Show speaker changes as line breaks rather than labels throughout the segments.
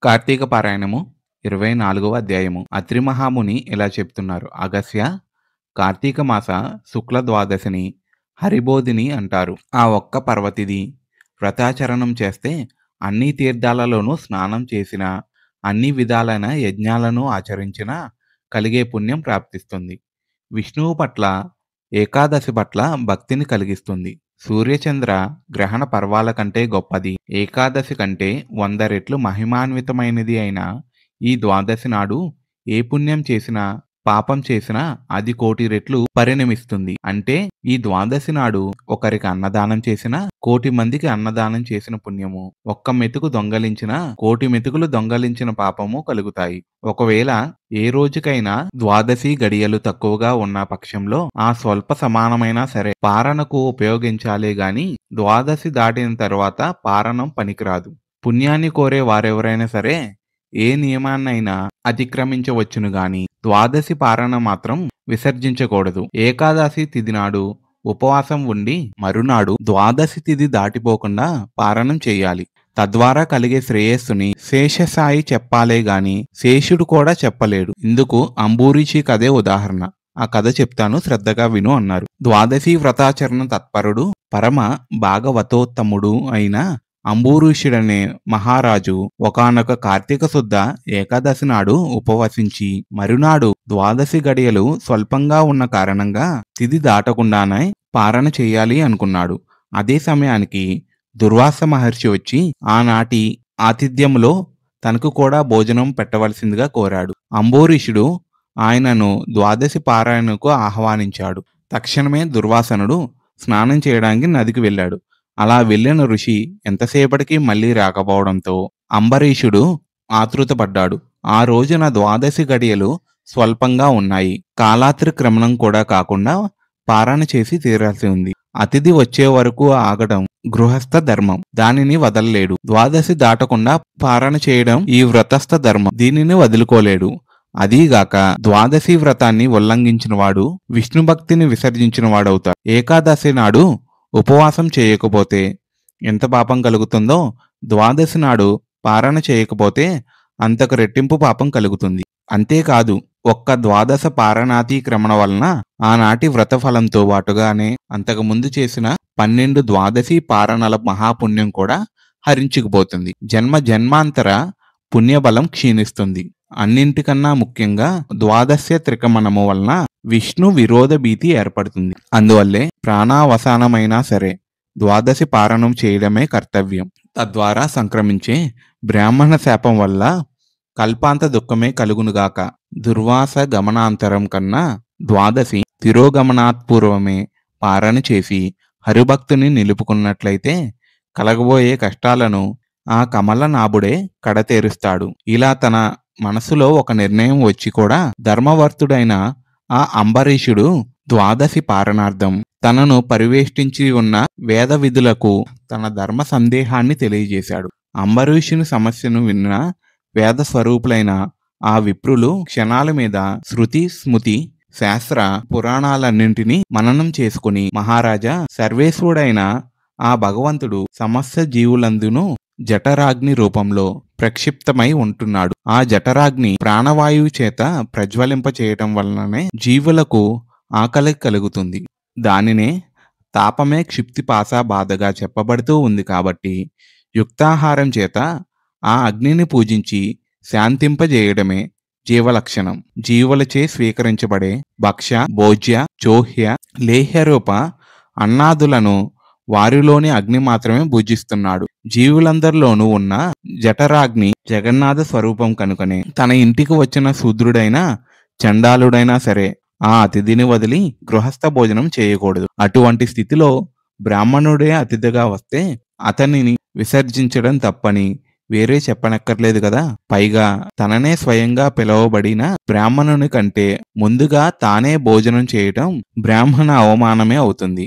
కార్తీక పారాయణము 24వ అధ్యాయము. అత్రి మహాముని ఇలా చెప్తున్నారు. అగస్య, కార్తీక మాస శుక్ల ద్వాదశిని హరిబోధిని అంటారు. ఆ ఒక్క పర్వతిది వ్రతాచరణం చేస్తే అన్ని తీర్థాలలోనూ స్నానం చేసినా, అన్ని విధాలైన యజ్ఞాలను ఆచరించినా కలిగే పుణ్యం ప్రాప్తిస్తుంది. విష్ణువు పట్ల ఏకాదశి పట్ల భక్తిని కలిగిస్తుంది. సూర్యచంద్ర గ్రహణ పర్వాల కంటే గొప్పది. ఏకాదశి కంటే 100 రెట్లు మహిమాన్వితమైనది అయిన ఈ ద్వాదశి నాడు ఏ పుణ్యం చేసినా, పాపం చేసినా అది 1,00,00,000 రెట్లు పరిణమిస్తుంది. అంటే ఈ ద్వాదశి నాడు ఒకరికి అన్నదానం చేసినా 1,00,00,000 మందికి అన్నదానం చేసిన పుణ్యము, ఒక్క మెతుకు దొంగలించినా 1,00,00,000 మెతుకులు దొంగలించిన పాపము కలుగుతాయి. ఒకవేళ ఏ రోజుకైనా ద్వాదశి గడియలు తక్కువగా ఉన్న పక్షంలో ఆ స్వల్ప సమానమైనా సరే పారణకు ఉపయోగించాలే గాని ద్వాదశి దాటిన తరువాత పారణం పనికిరాదు. పుణ్యాన్ని కోరే వారెవరైనా సరే ఏ నియమాన్నైనా అతిక్రమించవచ్చును గాని ద్వాదశి పారణ మాత్రం విసర్జించకూడదు. ఏకాదశి తిథి నాడు ఉపవాసం ఉండి మరునాడు ద్వాదశి తిథి దాటిపోకుండా పారణం చేయాలి. తద్వారా కలిగే శ్రేయస్సుని శేషసాయి చెప్పాలే గాని శేషుడు కూడా చెప్పలేడు. ఇందుకు అంబూరిషి కథే ఉదాహరణ. ఆ కథ చెప్తాను, శ్రద్ధగా విను అన్నారు. ద్వాదశి వ్రతాచరణ తత్పరుడు పరమ భాగవతోత్తముడు అయిన అంబూరుషుడనే మహారాజు ఒకానొక కార్తీక శుద్ధ ఏకాదశి నాడు ఉపవసించి మరునాడు ద్వాదశి గడియలు స్వల్పంగా ఉన్న కారణంగా తిథి దాటకుండానే పారణ చేయాలి అనుకున్నాడు. అదే సమయానికి దుర్వాస మహర్షి వచ్చి ఆనాటి ఆతిథ్యంలో తనకు కూడా భోజనం పెట్టవలసిందిగా కోరాడు. అంబూరిషుడు ఆయనను ద్వాదశి పారాయణకు ఆహ్వానించాడు. తక్షణమే దుర్వాసనుడు స్నానం చేయడానికి నదికి వెళ్ళాడు. అలా వెళ్ళిన ఋషి ఎంతసేపటికి మళ్ళీ రాకపోవడంతో అంబరీషుడు ఆతృతపడ్డాడు. ఆ రోజున ద్వాదశి గడియలు స్వల్పంగా ఉన్నాయి. కాలాత్రిక్రమణం కూడా కాకుండా పారణ చేసి తీరాల్సి ఉంది. అతిథి వచ్చే వరకు ఆగడం గృహస్థ ధర్మం, దానిని వదలలేడు. ద్వాదశి దాటకుండా పారణ చేయడం ఈ వ్రతస్థ ధర్మం, దీనిని వదులుకోలేడు. అదీగాక ద్వాదశి వ్రతాన్ని ఉల్లంఘించిన వాడు విష్ణు భక్తిని విసర్జించిన వాడవుతాడు. ఏకాదశి నాడు ఉపవాసం చేయకపోతే ఎంత పాపం కలుగుతుందో ద్వాదశి నాడు పారణ చేయకపోతే అంతకు రెట్టింపు పాపం కలుగుతుంది. అంతేకాదు ఒక్క ద్వాదశ పారణాతిక్రమణ వలన ఆనాటి వ్రతఫలంతో పాటుగానే అంతకుముందు చేసిన 12 ద్వాదశి పారణల మహాపుణ్యం కూడా హరించుకుపోతుంది. జన్మాంతర పుణ్యబలం క్షీణిస్తుంది. అన్నింటికన్నా ముఖ్యంగా ద్వాదశ్య త్రికమణము వలన విష్ణు విరోధ భీతి ఏర్పడుతుంది. అందువల్లే ప్రాణావసానమైనా సరే ద్వాదశి పారణం చేయడమే కర్తవ్యం. తద్వారా సంక్రమించే బ్రాహ్మణ శాపం వల్ల కల్పాంత దుఃఖమే కలుగునుగాక. దుర్వాస గమనాంతరం కన్నా ద్వాదశి తిరోగమనాత్పూర్వమే పారణ చేసి హరిభక్తుని నిలుపుకున్నట్లయితే కలగబోయే కష్టాలను ఆ కమలనాభుడే కడతేరుస్తాడు. ఇలా తన మనసులో ఒక నిర్ణయం వచ్చి కూడా ధర్మవర్తుడైన ఆ అంబరీషుడు ద్వాదశి పారణార్థం తనను పరివేష్టించి ఉన్న వేద విధులకు తన ధర్మ సందేహాన్ని తెలియజేశాడు. అంబరీషుని సమస్యను విన్న వేద స్వరూపులైన ఆ విప్రులు క్షణాల మీద శృతి స్మృతి శాస్త్ర పురాణాలన్నింటినీ మననం చేసుకుని, మహారాజా, సర్వేశ్వరుడైన ఆ భగవంతుడు సమస్త జీవులందును జఠరాగ్ని రూపంలో ప్రక్షిప్తమై ఉంటున్నాడు. ఆ జఠరాగ్ని ప్రాణవాయువు చేత ప్రజ్వలింప చేయటం వలననే జీవులకు ఆకలి కలుగుతుంది. దానినే తాపమే క్షిప్తిపాస బాధగా చెప్పబడుతూ ఉంది. కాబట్టి యుక్తాహారం చేత ఆ అగ్నిని పూజించి శాంతింపజేయడమే జీవలక్షణం. జీవులచే స్వీకరించబడే భక్ష్య భోజ్య చోహ్య లేహ్యరూప అన్నాదులను వారిలోని అగ్ని మాత్రమే భుజిస్తున్నాడు. జీవులందరిలోనూ ఉన్న జఠరాగ్ని జగన్నాథ స్వరూపం కనుకనే తన ఇంటికి వచ్చిన శూద్రుడైనా చండాలుడైనా సరే ఆ అతిథిని వదిలి గృహస్థ భోజనం చేయకూడదు. అటువంటి స్థితిలో బ్రాహ్మణుడే అతిథిగా వస్తే అతనిని విసర్జించడం తప్పని వేరే చెప్పనక్కర్లేదు కదా. పైగా తననే స్వయంగా పిలువబడిన బ్రాహ్మణుని కంటే ముందుగా తానే భోజనం చేయటం బ్రాహ్మణ అవమానమే అవుతుంది.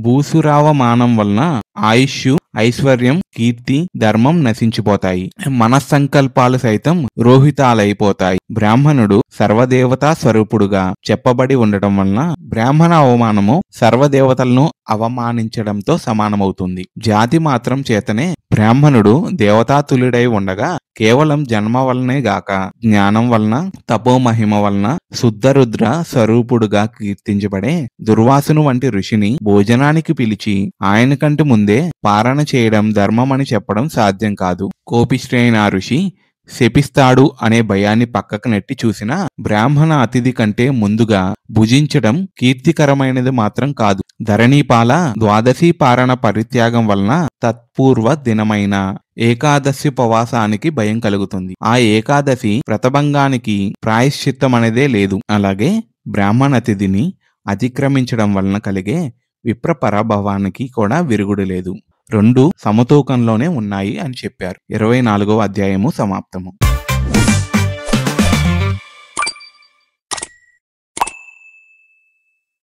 భూసురావమానం వలన ఆయుష్, ఐశ్వర్యం, కీర్తి, ధర్మం నశించిపోతాయి. మనస్సంకల్పాలు సైతం రోహితాలైపోతాయి. బ్రాహ్మణుడు సర్వదేవతా స్వరూపుడుగా చెప్పబడి ఉండటం వలన బ్రాహ్మణ అవమానము సర్వదేవతలను అవమానించడంతో సమానమవుతుంది. జాతి మాత్రం చేతనే బ్రాహ్మణుడు దేవతాతుల్యుడై ఉండగా కేవలం జన్మ వలనే గాక జ్ఞానం వలన తపోమహిమ వలన శుద్ధరుద్ర స్వరూపుడుగా కీర్తించబడే దుర్వాసును వంటి ఋషిని భోజనానికి పిలిచి ఆయన కంటే ముందే పారణ చేయడం ధర్మమని చెప్పడం సాధ్యం కాదు. కోపిష్ఠి అయిన ఆ ఋషి శపిస్తాడు అనే భయాన్ని పక్కకు నెట్టి చూసిన బ్రాహ్మణ అతిథి కంటే ముందుగా భుజించడం కీర్తికరమైనది మాత్రం కాదు. ధరణీపాల ద్వాదశి పారణ పరిత్యాగం వలన తత్పూర్వ దినమైన ఏకాదశి భయం కలుగుతుంది. ఆ ఏకాదశి వ్రతభంగానికి ప్రాయశ్చిత్తం అనేదే లేదు. అలాగే బ్రాహ్మణ అతిథిని అతిక్రమించడం వలన కలిగే విప్ర పరాభవానికి కూడా విరుగుడు లేదు. రెండు సమతూకంలోనే ఉన్నాయి అని చెప్పారు. 24వ అధ్యాయము సమాప్తము.